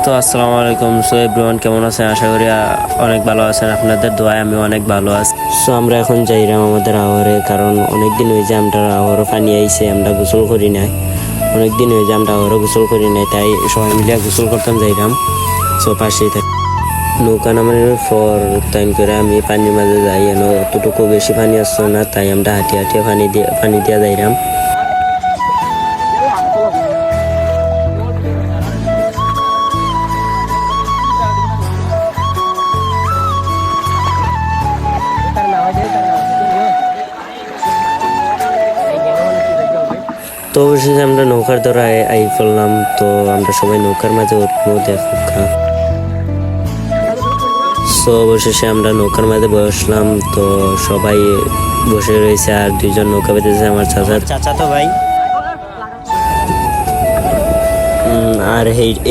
তো আসসালামু আলাইকুম। সো এভরিওয়ান, কেমন আছেন? আশা করি অনেক ভালো আছেন। আপনাদের দোয়ায় আমি অনেক ভালো আছি। সো আমরা এখন যাইলাম আমাদের আওয়ারে, কারণ অনেকদিন হয়েছে আমরা আওয়ারও পানি আইছে, আমরা গোসল করি নাই। অনেকদিন হয়েছে আমরা আওয়ারও গোসল করি নাই, তাই সবাই মিলে গোসল করতাম যাইলাম। সো পাশেই থাকি নৌকা নামানোর পর টাইম করে আমি পানির মাঝে যাই, অতটুকু বেশি পানি আসছে না, তাই আমরা হাঁটিয়ে হাঁটিয়ে পানি দিয়ে যাইলাম। তো অবশেষে আমরা নৌকার দ্বারা আই পড়লাম। তো আমরা সবাই নৌকার মাঝে উঠবো, দেখা। তো অবশেষে আমরা নৌকার মাঝে বসলাম। তো সবাই বসে রয়েছে, আর দুইজন নৌকা পেতেছে আমার চাচা তো ভাই। আর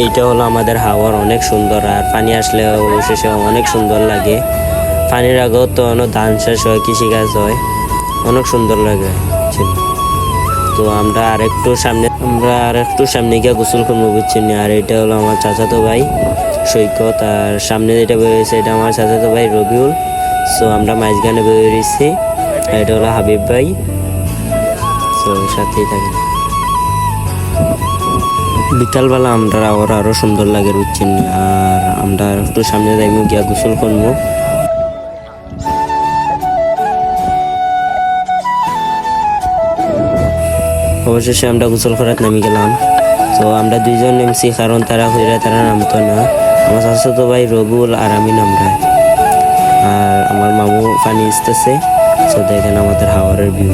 এইটা হলো আমাদের হাওয়ার, অনেক সুন্দর। আর পানি আসলে অবশেষে অনেক সুন্দর লাগে। পানির আগেও তো ধান চাষ হয়, কৃষিকাজ হয়, অনেক সুন্দর লাগে। তো আমরা আর একটু সামনে গিয়ে গোসল করবো, বুঝছেন। আর এটা হলো আমার চাচাতো ভাই সৈকত, আর সামনে যেটা বেরিয়েছে এটা আমার চাচাতো ভাই রবিউল। সো আমরা মাঝখানে বেরিয়েছি, এটা হলো হাবিব ভাই। তো সাথেই থাকি। বিকালবেলা আমরা আরো সুন্দর লাগে, বুঝছেন। আর আমরা একটু সামনে যাইমু, গিয়া গোসল করবো। অবশেষে আমরা গোসল করার নামি গেলাম। তো আমরা দুইজন নেমছি, কারণ তারা নামতো না। আমার চাচাতো ভাই রবিউল আর আমি নামরা। আর আমার মামু পানি আসতেছে। তো দেখেন আমাদের হাওয়ারের ভিউ।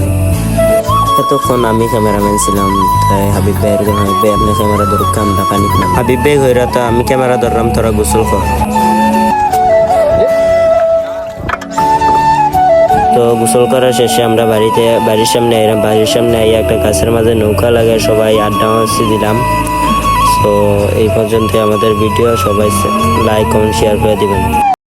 এতক্ষণ আমি ক্যামেরাম্যান ছিলাম, তাই হাবিব ভাই আপনি ক্যামেরা ধরুক, আমরা পানি। হাবিব ভাই হইরা তো আমি ক্যামেরা ধরলাম, তোরা গোসল কর। তো গোসল করার শেষে আমরা বাড়ির সামনে আইয়া একটা গাছের মাঝে নৌকা লাগায় সবাই আড্ডা মারছি দিলাম। তো এই পর্যন্ত আমাদের ভিডিও, সবাই লাইক কমেন্ট শেয়ার করে দিবেন।